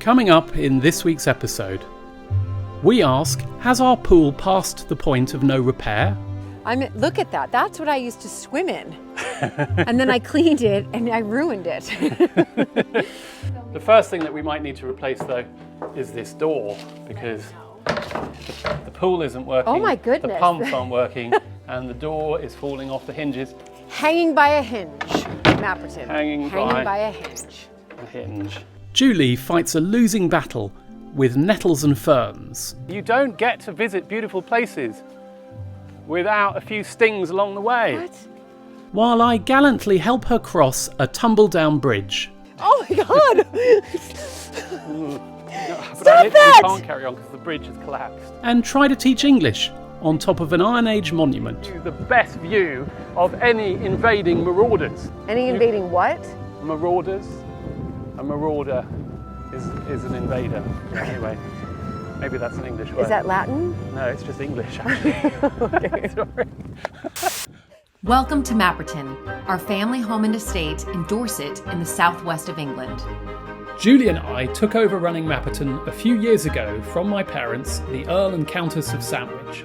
Coming up in this week's episode, we ask, has our pool passed the point of no repair? Look at that. That's what I used to swim in. And then I cleaned it and I ruined it. The first thing that we might need to replace though is this door, because the pool isn't working. Oh my goodness. The pumps aren't working and the door is falling off the hinges. Hanging by a hinge, Mapperton. Hanging by a hinge. A hinge. Julie fights a losing battle with nettles and ferns. You don't get to visit beautiful places without a few stings along the way. What? While I gallantly help her cross a tumble-down bridge. Oh my God! But I literally can't carry on because the bridge has collapsed. And try to teach English on top of an Iron Age monument. The best view of any invading marauders. Any invading what? Marauders. A marauder is an invader. Anyway, maybe that's an English word. Is that Latin? No, it's just English actually. Sorry. Welcome to Mapperton, our family home and estate in Dorset in the southwest of England. Julie and I took over running Mapperton a few years ago from my parents, the Earl and Countess of Sandwich.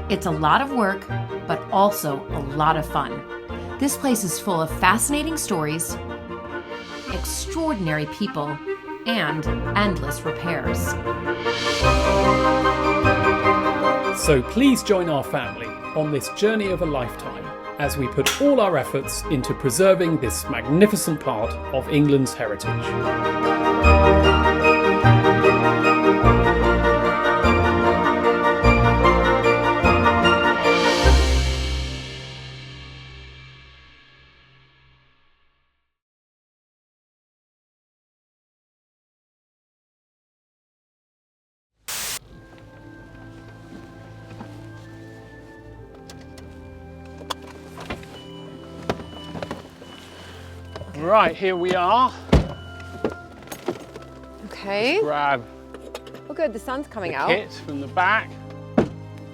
It's a lot of work, but also a lot of fun. This place is full of fascinating stories, extraordinary people, and endless repairs. So please join our family on this journey of a lifetime as we put all our efforts into preserving this magnificent part of England's heritage. Right, here we are. Okay. Let's grab Oh good, the sun's coming the out. kit from the back.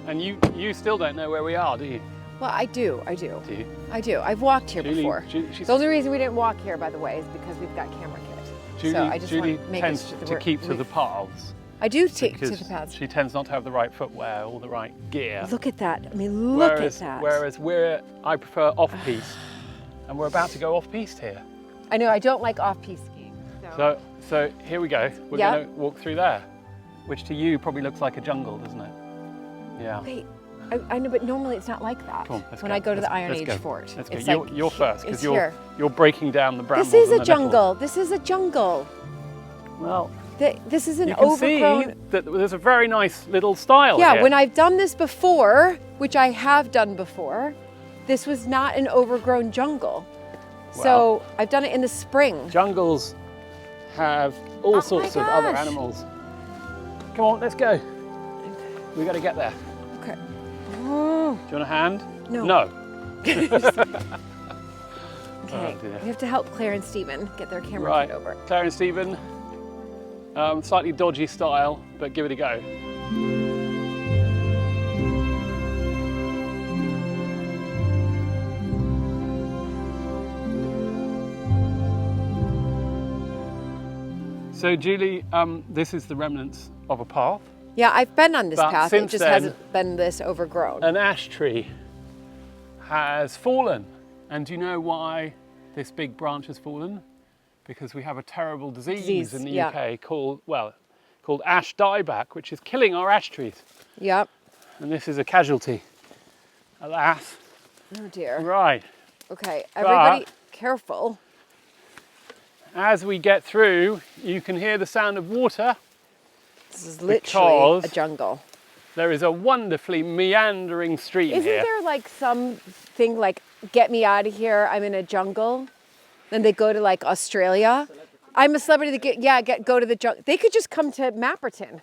And you still don't know where we are, do you? Well, I do. Do you? I do. I've walked here Julie- before. The only reason we didn't walk here, by the way, is because we've got camera kit. Julie, So I just Julie want to make tends it to keep to the paths. I do take to because the paths. she tends not to have the right footwear or the right gear. Look at that. I mean, look whereas, at that. Whereas I prefer off-piste, and we're about to go off-piste here. I know, I don't like off-piste skiing. So here we go. We're Yeah. going to walk through there, which to you probably looks like a jungle, doesn't it? Yeah. Wait, I know, but normally it's not like that. Come on, let's when go. I go to the Let's- Iron let's Age go. fort. Let's go. It's You're first, because it's here. you're breaking down the brambles. This is and a the nettles. jungle. This is a jungle. Well, This is an you can overgrown. see that there's a very nice little style Yeah, here. when I've done this before, which I have done before, this was not an overgrown jungle. So I've done it in the spring. Jungles have all sorts of other gosh. animals. Come on, let's go. We got to get there. Okay. Oh, Do you want a hand? No. No. okay. Oh, dear. We have to help Claire and Stephen get their camera Right, kit over. Claire and Stephen, slightly dodgy style, but give it a go. So Julie, this is the remnants of a path. Yeah, I've been on this But path. It since just then- hasn't been this overgrown. An ash tree has fallen. And do you know why this big branch has fallen? Because we have a terrible disease in the yeah. UK called ash dieback, which is killing our ash trees. Yep. And this is a casualty, alas. Oh dear. Right, Okay, everybody But- careful. as we get through, you can hear the sound of water. This is literally a Because- jungle. There is a wonderfully meandering stream Isn't here. there like something like, get me out of here, I'm in a jungle? Then they go to like Australia. I'm a celebrity that go to the jungle. They could just come to Mapperton.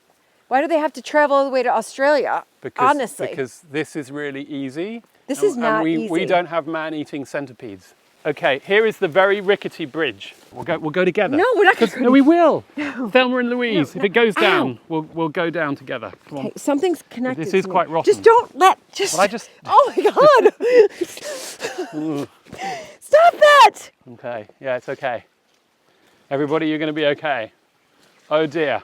Why do they have to travel all the way to Australia? Honestly. Because this is really easy. This is not we easy. don't have man-eating centipedes. Okay, here is the very rickety bridge. We'll go together. No, we're not going No, we will. Thelma and Louise. If it goes down, we'll go down together. Come on. Okay, something's connected. This is to me. quite rotten. Just don't let. Well, I just. Oh my God! Stop that! Okay. Yeah, it's okay. Everybody, you're going to be okay. Oh dear.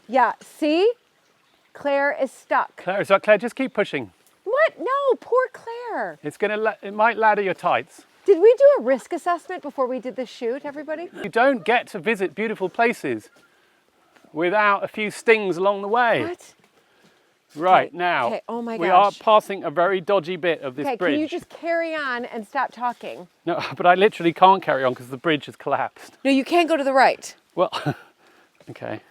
Yeah, see? Claire is stuck. Claire, so Claire, just keep pushing. What? No, poor Claire. It might ladder your tights. Did we do a risk assessment before we did this shoot, everybody? You don't get to visit beautiful places without a few stings along the way. What? Right, Okay, now, okay, oh my we are gosh. passing a very dodgy bit of this Okay, bridge. can you just carry on and stop talking? No, but I literally can't carry on because the bridge has collapsed. No, you can't go to the right. Well, okay.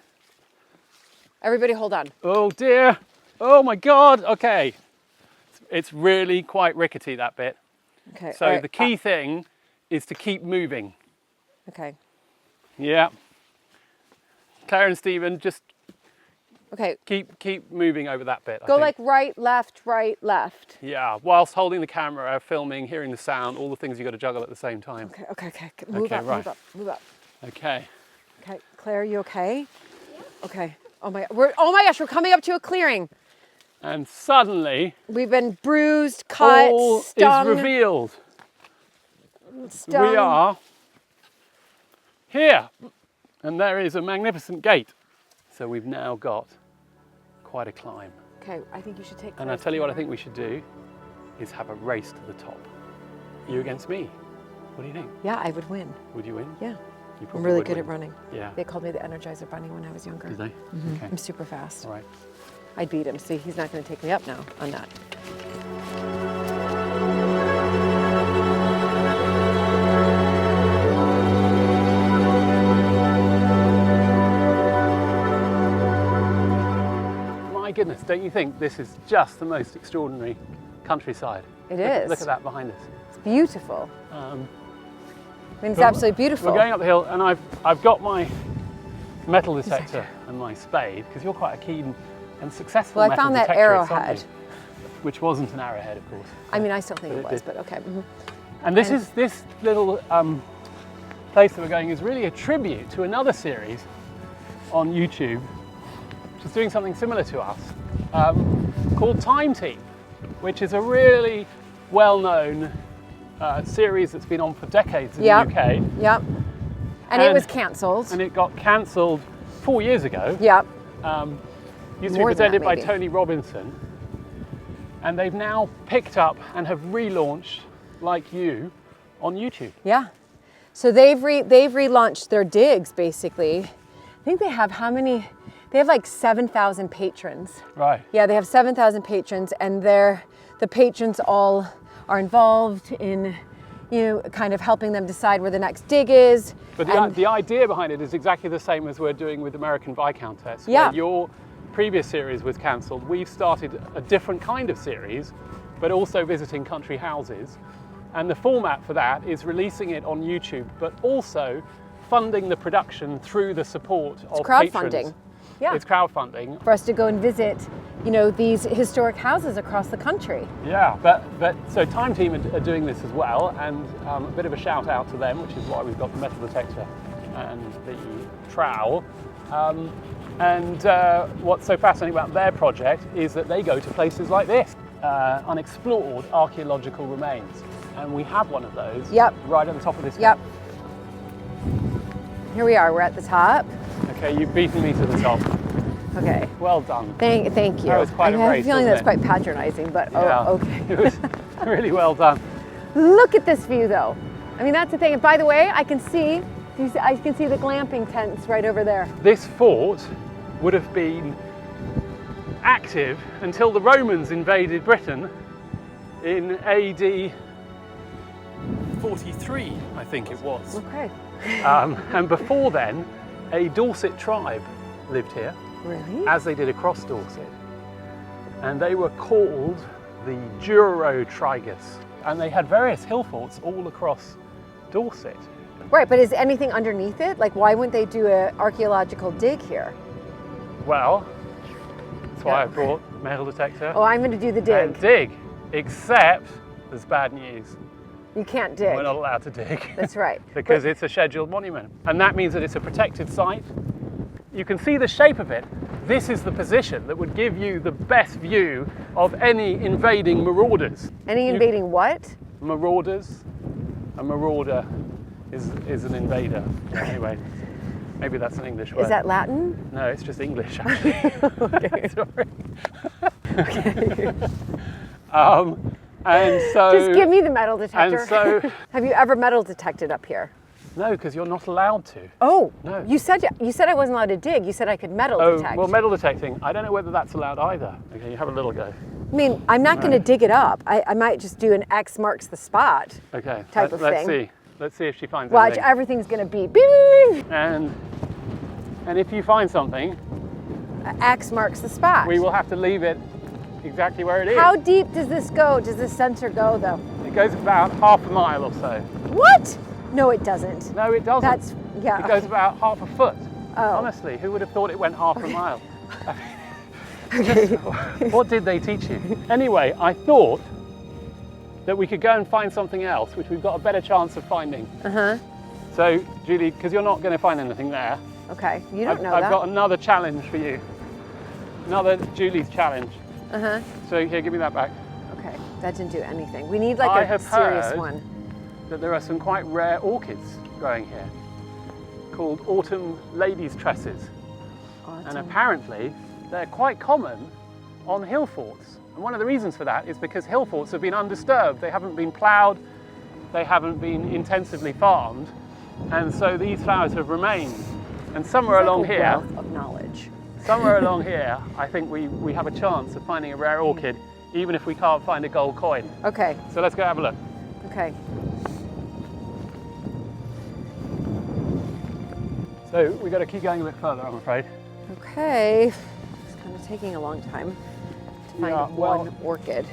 Everybody hold on. Oh dear. Oh my God. Okay. It's really quite rickety, that bit. Okay. So all right, the key thing is to keep moving. Okay. Yeah. Claire and Stephen, just Okay. keep moving over that bit. Go I think. like right, left. Yeah, whilst holding the camera, filming, hearing the sound, all the things you've got to juggle at the same time. Okay. Move Okay, up, right. move up. Okay. Okay, Claire, you okay? Yeah. Okay. Oh my gosh, we're coming up to a clearing. And suddenly, We've been bruised, cut, all stung. is revealed. stung. We are here, and there is a magnificent gate. So we've now got quite a climb. Okay, I think you should take. And I'll Claire's tell you what I camera. think we should do is have a race to the top. You against me. What do you think? Yeah, I would win. Would you win? Yeah. You I'm probably really would good win. at running. Yeah. They called me the Energizer Bunny when I was younger. Did they? Okay. I'm super fast. All right. I'd beat him. See, he's not going to take me up now on that. My goodness, don't you think this is just the most extraordinary countryside? It Look at- is. Look at that behind us. It's beautiful. I mean, it's But absolutely beautiful. We're going up the hill, and I've got my metal detector and my spade, because you're quite a keen and successful Well, I metal found that detectorist, aren't arrowhead. you? Which wasn't an arrowhead, of course. I mean, I still think But it it was, did. but okay. And this little place that we're going is really a tribute to another series on YouTube, which is doing something similar to us, called Time Team, which is a really well-known series that's been on for decades in Yep. the UK. Yep. And it was cancelled. And it got cancelled 4 years ago. Yep. Used to be More than that, presented by maybe. Tony Robinson. And they've now picked up and have relaunched, like you, on YouTube. Yeah. So they've relaunched their digs basically. I think they have how many? They have like 7,000 patrons. Right. Yeah, they have 7,000 patrons, and the patrons all are involved in, kind of helping them decide where the next dig is. But And- the idea behind it is exactly the same as we're doing with American Viscountess. Yeah. Where your previous series was cancelled. We've started a different kind of series, but also visiting country houses. And the format for that is releasing it on YouTube, but also funding the production through the support of crowdfunding. patrons. Yeah. It's crowdfunding. For us to go and visit, these historic houses across the country. Yeah, but so Time Team are doing this as well, and a bit of a shout out to them, which is why we've got the metal detector and the trowel. And what's so fascinating about their project is that they go to places like this, unexplored archaeological remains. And we have one of those Yep. right at the top of this Yep. hill. Here we are. We're at the top. Okay, you've beaten me to the top. Okay. Well done. Thank you. That was quite I a have race, a feeling wasn't that's it? quite patronizing, but Yeah. oh, okay. It was really well done. Look at this view, though. I mean, that's the thing. And by the way, I can see the glamping tents right over there. This fort would have been active until the Romans invaded Britain in AD 43, I think it was. Okay. And before then, a Dorset tribe lived here, Really? as they did across Dorset. And they were called the Durotrigus. And they had various hill forts all across Dorset. Right, but is anything underneath it? Like, why wouldn't they do an archaeological dig here? Well, that's why I Yeah. brought the metal detector Oh, I'm going to do the dig. and dig. Except there's bad news. You can't dig. We're not allowed to dig. That's right. Because it's a scheduled monument. And that means that it's a protected site. You can see the shape of it. This is the position that would give you the best view of any invading marauders. Any invading what? Marauders. A marauder is an invader. Anyway. Maybe that's an English word. Is that Latin? No, it's just English, actually. Sorry. And so... Just give me the metal detector. And so... Have you ever metal detected up here? No, because you're not allowed to. Oh, no. You said I wasn't allowed to dig. You said I could metal detect. Well, metal detecting, I don't know whether that's allowed either. Okay, you have a little go. I mean, I'm not going to dig it up. I might just do an X marks the spot type of let's thing. See. Let's see if she finds Watch, anything. everything's going to be beep. And if you find something... X marks the spot. We will have to leave it exactly where it is. How deep does this go? Does this sensor go, though? It goes about half a mile or so. What? No, it doesn't. No, it doesn't. That's, yeah. It goes about half a foot. Oh. Honestly, who would have thought it went half a mile? Okay. What did they teach you? Anyway, I thought that we could go and find something else, which we've got a better chance of finding. Uh-huh. So, Julie, because you're not going to find anything there. Okay, you don't know that. I've got another challenge for you. Another Julie's challenge. Uh-huh. So here, give me that back. Okay, that didn't do anything. We need like a serious one. That there are some quite rare orchids growing here called autumn ladies' tresses. And apparently they're quite common on hill forts. And one of the reasons for that is because hill forts have been undisturbed. They haven't been ploughed, they haven't been intensively farmed, and so these flowers have remained. And somewhere along here, wealth of knowledge. Somewhere along here, I think we have a chance of finding a rare orchid, even if we can't find a gold coin. Okay. So let's go have a look. Okay. So we've got to keep going a bit further, I'm afraid. Okay. It's kind of taking a long time to find one orchid.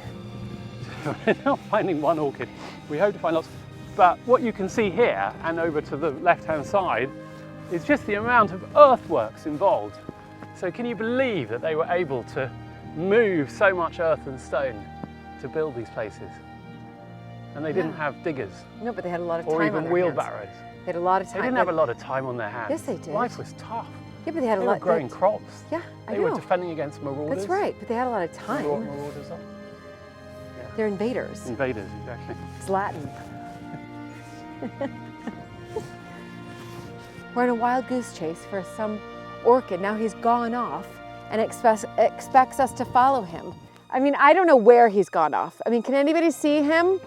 We're not finding one orchid. We hope to find lots. But what you can see here and over to the left-hand side is just the amount of earthworks involved. So can you believe that they were able to move so much earth and stone to build these places? And they didn't have diggers. No, but they had a lot of time or on even their wheelbarrows. hands. They had a lot of time. They didn't have a lot of time on their hands. Yes, they did. Life was tough. Yeah, but they had They a were lot. growing crops. Yeah, I They know. were defending against marauders. That's right, but they had a lot of time. You know what marauders are? Yeah. They're invaders. Invaders, exactly. It's Latin. We're on a wild goose chase for some orchid. Now he's gone off and expects us to follow him. I mean, I don't know where he's gone off. I mean, can anybody see him?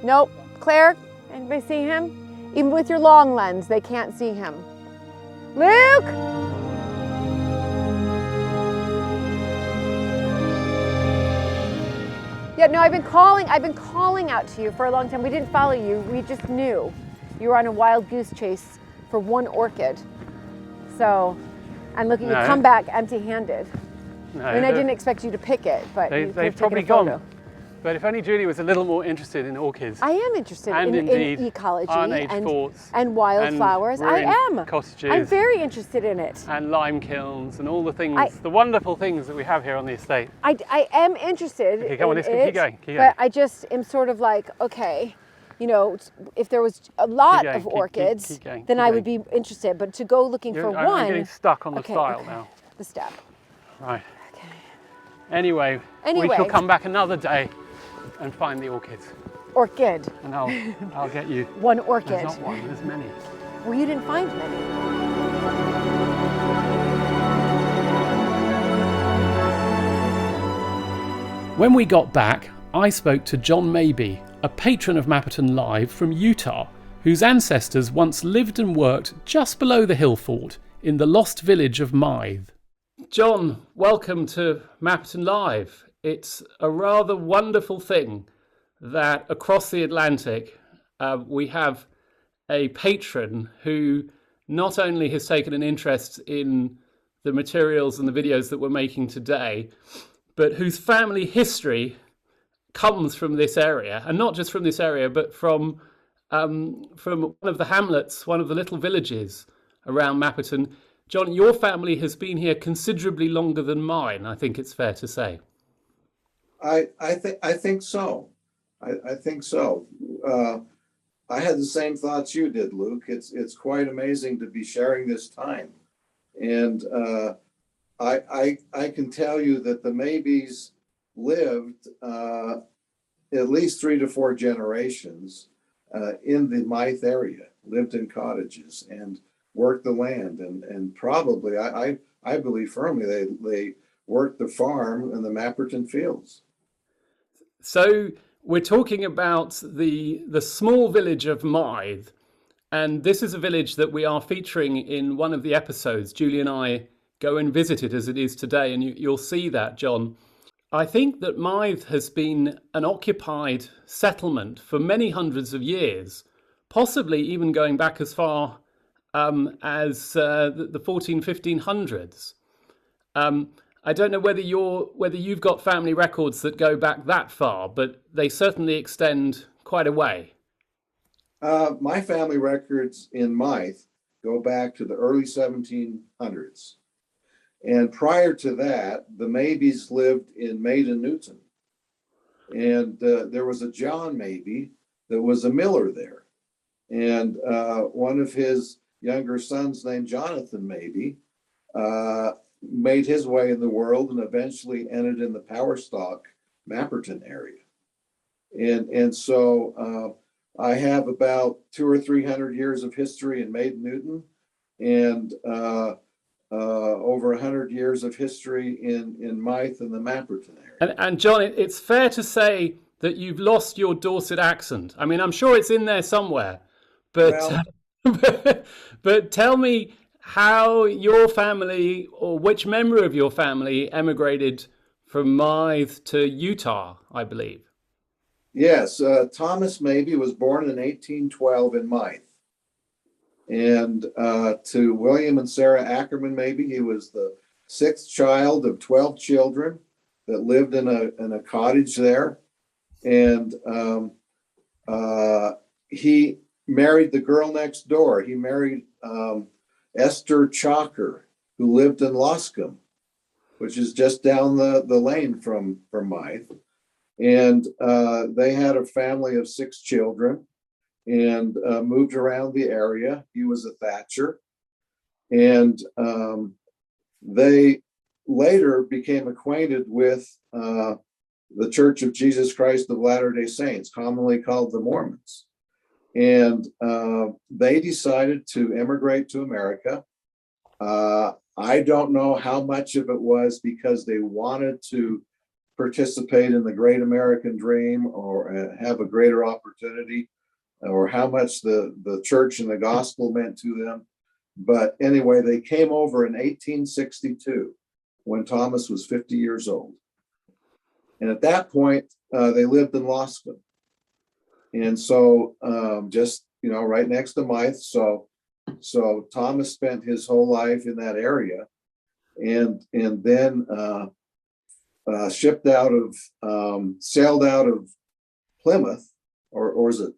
Nope. Claire, anybody see him? Even with your long lens, they can't see him. Luke! Yeah, no, I've been calling out to you for a long time. We didn't follow you, we just knew. You were on a wild goose chase for one orchid. So, and look, you come back empty-handed. No, I mean, I didn't expect you to pick it, but they've probably gone. But if only Julie was a little more interested in orchids. I am interested in ecology and wildflowers. I am. Cottages. I'm very interested in it. And lime kilns and all the things, the wonderful things that we have here on the estate. I am interested. Okay, come on, let's keep going. But I just am sort of like, okay, you know, if there was a lot of orchids, then I would be interested. But to go looking for one. I'm getting stuck on the style now. The step. Right. Okay. Anyway, we shall come back another day and find the orchids. Orchid. And I'll get you. One orchid. There's not one, there's many. Well, you didn't find many. When we got back, I spoke to John Mabey, a patron of Mapperton Live from Utah, whose ancestors once lived and worked just below the hill fort in the lost village of Mythe. John, welcome to Mapperton Live. It's a rather wonderful thing that across the Atlantic we have a patron who not only has taken an interest in the materials and the videos that we're making today, but whose family history comes from this area, and not just from this area, but from one of the hamlets, one of the little villages around Mapperton. John, your family has been here considerably longer than mine, I think it's fair to say. I think so. I think so. I had the same thoughts you did, Luke. It's quite amazing to be sharing this time, and I can tell you that the Mabeys lived at least 3 to 4 generations in the Mythe area. Lived in cottages, and worked the land, and probably I believe firmly they worked the farm in the Mapperton fields. So we're talking about the small village of Mythe, and this is a village that we are featuring in one of the episodes. Julie and I go and visit it as it is today, and you'll see that, John. I think that Mythe has been an occupied settlement for many hundreds of years, possibly even going back as far as the 1500s. I don't know whether you've got family records that go back that far, but they certainly extend quite a way. My family records in Mythe go back to the early 1700s. And prior to that, the Mabies lived in Maiden Newton. And there was a John Mabie that was a miller there. And one of his younger sons named Jonathan Mabie made his way in the world and eventually ended in the Powerstock, Mapperton area. And so I have about 200 or 300 years of history in Maiden Newton, and over 100 years of history in Mythe and the Mapperton area. And John, it's fair to say that you've lost your Dorset accent. I mean, I'm sure it's in there somewhere, but well, but tell me how your family, or which member of your family, emigrated from Mythe to Utah, I believe. Yes, Thomas Mabie was born in 1812 in Mythe. And to William and Sarah Ackerman Mabie, he was the sixth child of 12 children that lived in a cottage there. And he married the girl next door. He married Esther Chalker, who lived in Loscombe, which is just down the lane from Mythe. And they had a family of 6 children and moved around the area. He was a thatcher. And they later became acquainted with the Church of Jesus Christ of Latter-day Saints, commonly called the Mormons. And they decided to immigrate to America. I don't know how much of it was because they wanted to participate in the great American dream or have a greater opportunity, or how much the church and the gospel meant to them. But anyway, they came over in 1862 when Thomas was 50 years old. And at that point, they lived in Loscombe. And so just, right next to Mythe. So Thomas spent his whole life in that area, and then sailed out of Plymouth, or is it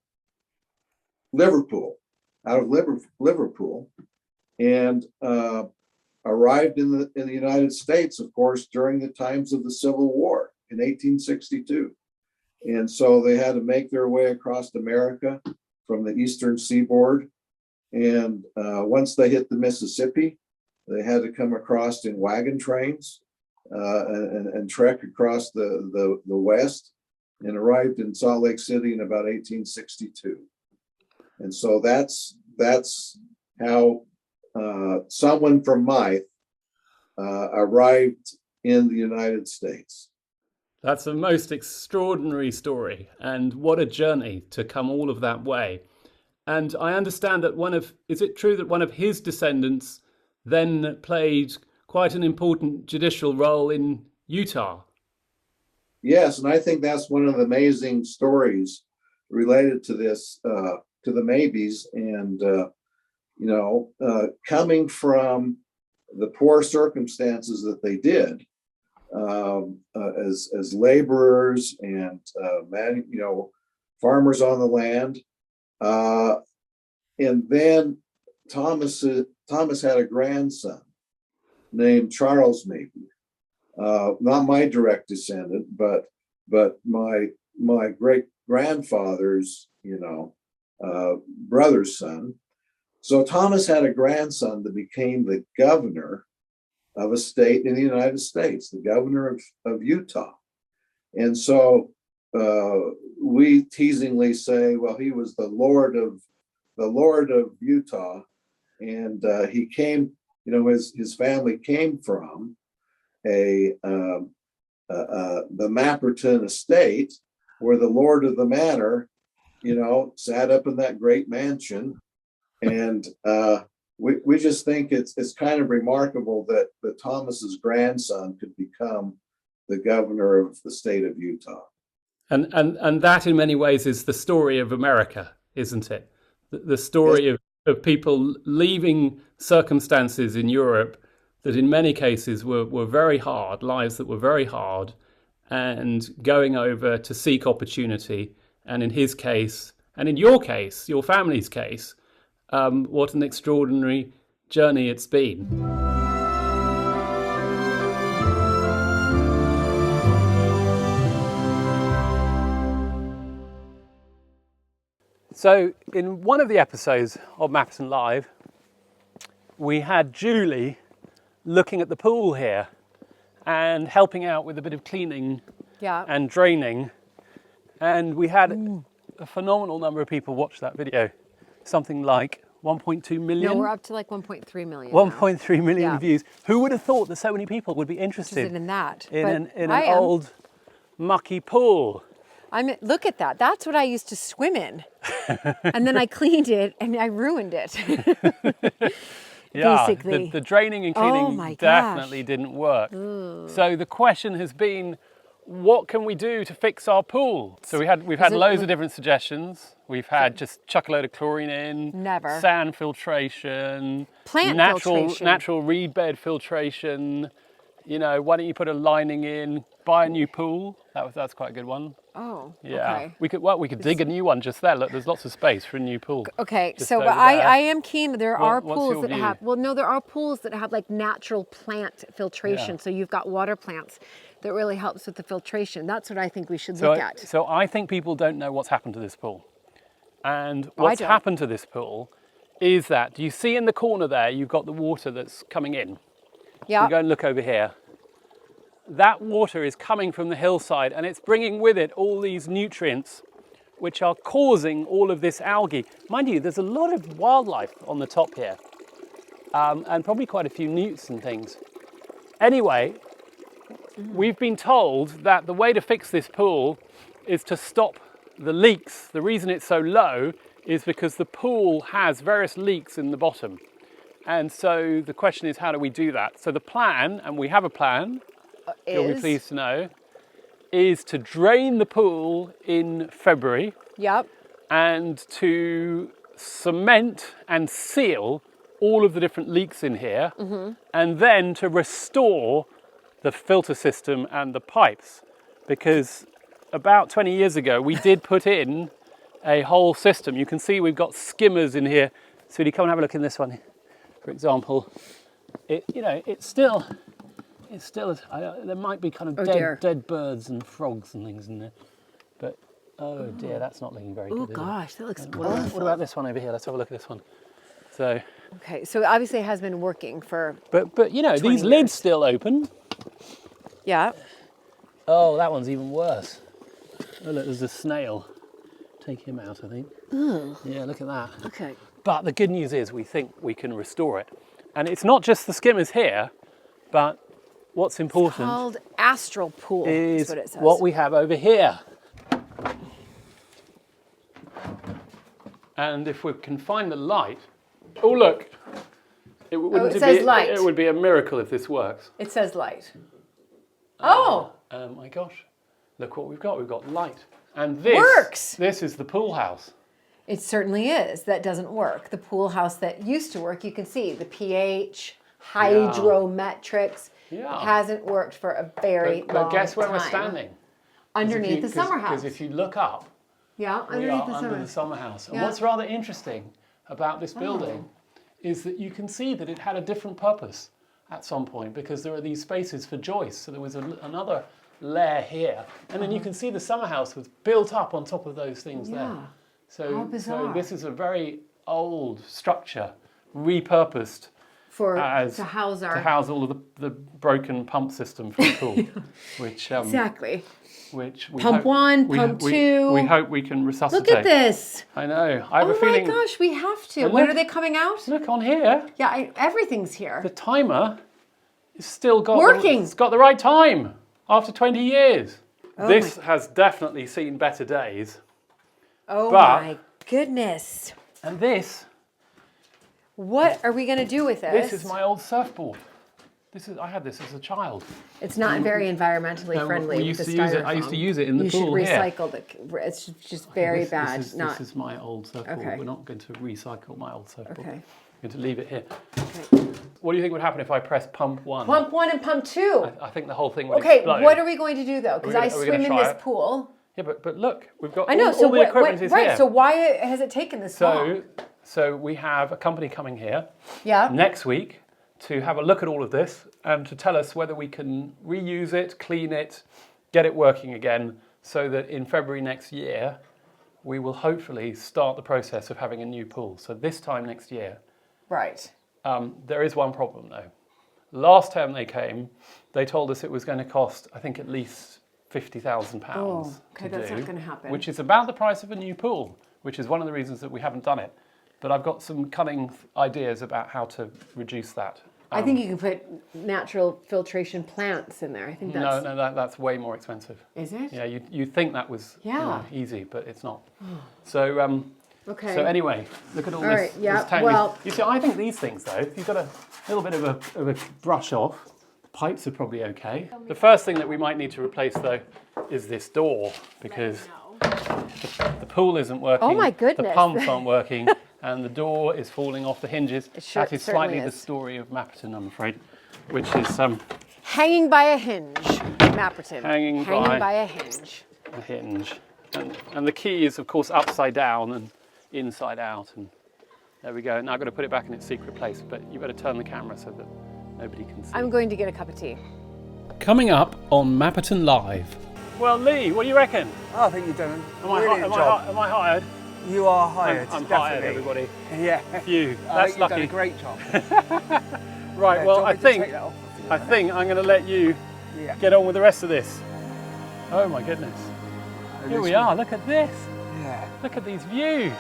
Liverpool, out of Liverpool, and arrived in the United States, of course, during the times of the Civil War in 1862. And so they had to make their way across America from the eastern seaboard. And once they hit the Mississippi, they had to come across in wagon trains and trek across the west, and arrived in Salt Lake City in about 1862. And so that's how someone from Mythe arrived in the United States. That's a most extraordinary story, and what a journey to come all of that way. And I understand that is it true that one of his descendants then played quite an important judicial role in Utah? Yes, and I think that's one of the amazing stories related to this, to the Mabies, and coming from the poor circumstances that they did as laborers and farmers on the land, and then Thomas had a grandson named Charles Mabie, not my direct descendant, but my great grandfather's brother's son. So Thomas had a grandson that became the governor of a state in the United States, the governor of Utah. And so we teasingly say, well, he was the Lord of Utah, And he came, his family came from the Mapperton estate, where the lord of the manor, sat up in that great mansion. And we just think it's kind of remarkable that Thomas's grandson could become the governor of the state of Utah. And that in many ways is the story of America, isn't it? The story of people leaving circumstances in Europe that in many cases were very hard, lives that were very hard, and going over to seek opportunity. And in his case, and in your case, your family's case, what an extraordinary journey it's been. So in one of the episodes of Mapperton Live, we had Julie looking at the pool here and helping out with a bit of cleaning and draining. And we had a phenomenal number of people watch that video, something like 1.2 million. No, we're up to like 1.3 million. 1.3 million views. Who would have thought that so many people would be interested in that? In an old mucky pool? Look at that. That's what I used to swim in. And then I cleaned it and I ruined it. Yeah, basically. The draining and cleaning definitely didn't work. Ooh. So the question has been, what can we do to fix our pool? So we've had loads of different suggestions. We've had just chuck a load of chlorine in. Never. Sand filtration. Plant filtration. Natural reed bed filtration. Why don't you put a lining in? Buy a new pool. That's quite a good one. Oh, yeah. Okay. We could dig a new one just there. Look, there's lots of space for a new pool. Okay, so I am keen. There are pools that have, there are pools that have like natural plant filtration. Yeah. So you've got water plants that really helps with the filtration. That's what I think we should look at. So I think people don't know what's happened to this pool. And what's happened to this pool is that, do you see in the corner there, you've got the water that's coming in? Yeah. So go and look over here. That water is coming from the hillside and it's bringing with it all these nutrients which are causing all of this algae. Mind you, there's a lot of wildlife on the top here and probably quite a few newts and things. Anyway, we've been told that the way to fix this pool is to stop the leaks. The reason it's so low is because the pool has various leaks in the bottom. And so the question is, how do we do that? So the plan, and we have a plan, you'll be pleased to know, is to drain the pool in February. Yep. And to cement and seal all of the different leaks in here, and then to restore the filter system and the pipes. Because about 20 years ago, we did put in a whole system. You can see we've got skimmers in here. Sweetie, come and have a look in this one, for example. It's still, there might be kind of dead birds and frogs and things in there. But, oh dear, that's not looking very good. Oh gosh, that looks awful. What about this one over here? Let's have a look at this one. So. Okay, so obviously it has been working for But these lids still open. Yeah. Oh, that one's even worse. Oh look, there's a snail. Take him out, I think. Ugh. Yeah, look at that. Okay. But the good news is we think we can restore it. And it's not just the skimmers here, but what's important it's called Astral Pool is what it says. What we have over here. And if we can find the light, oh look, it would be a miracle if this works. It says light. Oh my gosh, look what we've got. We've got light. And this works. This is the pool house. It certainly is. That doesn't work. The pool house that used to work, you can see the pH, hydrometrics hasn't worked for a very long time. But guess where we're standing? Underneath the summer house. Because if you look up, under the summer house. And what's rather interesting about this building is that you can see that it had a different purpose at some point, because there are these spaces for joists. So there was another layer here, and then you can see the summer house was built up on top of those things there. So this is a very old structure, repurposed to house all of the broken pump system for the pool, which exactly. Which we pump hope, one, pump two. We hope we can resuscitate. Look at this. I know. I have a Oh feeling. my gosh, we have to. And When look, are they coming out? Look on here. Yeah, everything's here. The timer is still got working. It's got the right time after 20 years. Oh This has definitely seen better days. Oh my goodness. And this. What are we going to do with this? This is my old surfboard. I had this as a child. It's not very environmentally friendly. I used to use it in the pool here. You should here. recycle it's just very bad. This is my old surfboard. Okay. We're not going to recycle my old surfboard. Okay. We're going to leave it here. Okay. What do you think would happen if I press pump 1? Pump 1 and pump 2. I think the whole thing would Okay, explode. what are we going to do though? Because I Are we swim gonna in try this it? pool. Yeah, but look, we've got I know. all the equipment is here. So why has it taken this long? So we have a company coming here Yeah. next week to have a look at all of this and to tell us whether we can reuse it, clean it, get it working again, so that in February next year, we will hopefully start the process of having a new pool. So this time next year. Right. There is one problem though. Last time they came, they told us it was going to cost, I think, at least £50,000 Oh, okay, that's not going to happen. which is about the price of a new pool, which is one of the reasons that we haven't done it. But I've got some cunning ideas about how to reduce that. I think you can put natural filtration plants in there. I think that's... No, that's way more expensive. Is it? Yeah, you'd think that was easy, but it's not. So, Okay. So anyway, look at all this. Right, yeah, this tank. well... You see, I think these things though, if you've got a little bit of a brush off, the pipes are probably okay. The first thing that we might need to replace though is this door, because the pool isn't working. Oh my goodness. The pumps aren't working, and the door is falling off the hinges. That is slightly the is. story of Mapperton, I'm afraid, which is hanging by a hinge, Mapperton. Hanging by a hinge. a hinge. And the key is, of course, upside down and inside out. And there we go. Now I've got to put it back in its secret place, but you better turn the camera so that nobody can see. I'm going to get a cup of tea. Coming up on Mapperton Live. Well, Lee, what do you reckon? I think you've done a Am I hired? You are hired. I'm definitely. hired, everybody. Yeah. Phew, I that's think you've lucky. done a great job. Right, Yeah, well, do you want I me to take think that off? I'm going to let you get on with the rest of this. Oh my goodness. Here we are, look at this. Yeah. Look at these views.